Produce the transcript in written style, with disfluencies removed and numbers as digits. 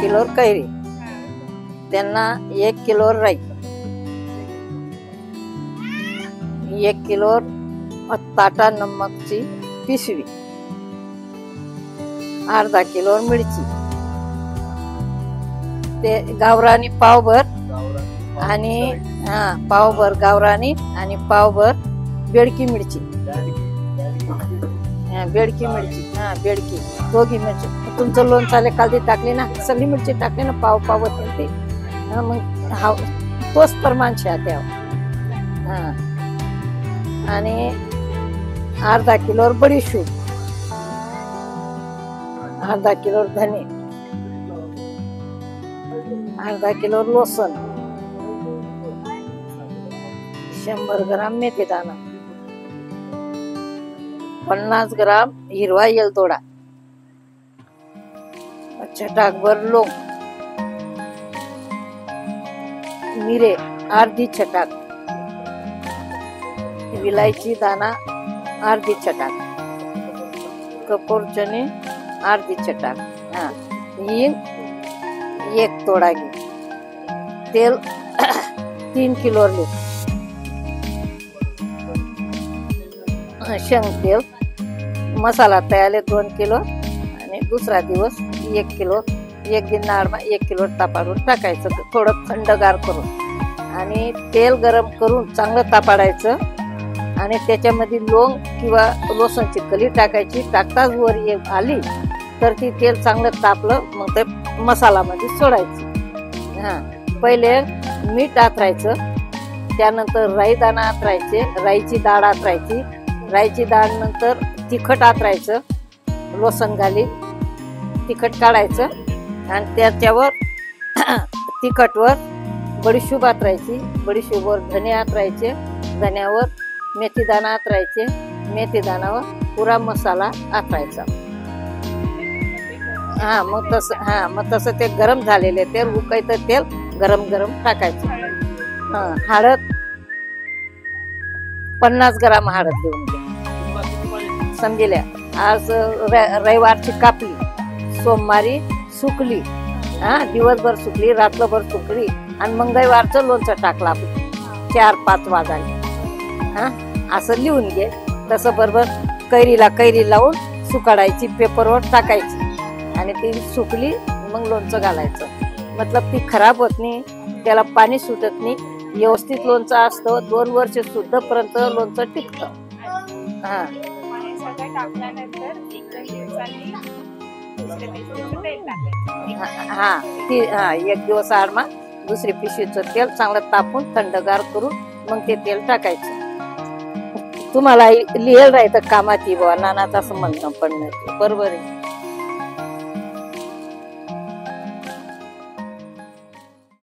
Kilo कैरी, त्यांना 1 kilo राई, 1 किलो टाटा नमकची पिशवी, अर्धा किलो मिरची, ते गावरानी पावभर आणि पावभर गावरानी आणि पावभर बेडकी मिरची, बेडकी मिरची, बेडकी दोघी मिरची. तुमचं लोणचाले कालदी टाकली ना, सगळी मिरची टाकली ना, पाव पाव ते मग हा तोच प्रमाण शा त्या. आणि अर्धा किलो बडीशूप, अर्धा किलो धने, अर्धा किलो लसूण, 100 ग्राम मेथी दाणा, 50 ग्राम हिरवा येलदोडा, छटाकभर लोंग, मिरे अर्धी छटाक, विलायची दाना अर्धी छटाक, कपूर चणे अर्धी छटाक, हिंग 1 तोडा घे, तेल 3 किलो ले, शेंग तेल, मसाला तयार 2 किलो आणि दुसरा दिवस 1 किलो, एक दिन नाडमा 1 किलो तापाडून टाकायचं, थोडं थंडगार करून. आणि तेल गरम करून चांगलं तापाडायचं आणि त्याच्यामध्ये लोंग किंवा लसूणची कली टाकायची. टाकताच वर आली तर ती तेल चांगलं तापलं, मग ते मसालामध्ये सोडायची. पहिले मीठ आतरायचं, त्यानंतर राई दाणा आतरायचे, राईची डाळ आतरायची, राईची डाळ नंतर तिखट आतरायचं, लसूण घाली तिखट काढायचं आणि त्याच्यावर तिखटवर बडीशूप आतरायची, बडीशूपवर धने आतरायचे, धन्यावर मेथी दाणा आतरायचे, मेथी दाणावर पुरा मसाला आतरायचा. मग तसं ते गरम झालेले तेल, उकळतं तेल गरम गरम टाकायचं. हळद 50 ग्राम हळद देऊन घ्या. समजल्या? आज रविवारची कापली, सोमवारी सुकली, दिवसभर सुकली, रात्रभर सुकली आणि मंगळवारचं लोणचं टाकलं आपण 4-5 वाजायला. असं लिहून घे. तसं बरोबर कैरीला कैरी लावून सुकाडायची, पेपरवर टाकायची आणि ती सुकली मग लोणचं घालायचं. मतलब ती खराब होत नाही, त्याला पाणी सुटत नाही, व्यवस्थित लोणचं असतं. 2 वर्ष सुद्धा पर्यंत लोणचं टिकतं. एक दिवस आडमा दुसरी पिशवीचं तेल चांगलं तापून थंडगार करून मग ते तेल टाकायचं. तुम्हाला लिहिलं राहतं कामाची बुवा नानाचं असं म्हणणं पण नाही, बरोबर आहे.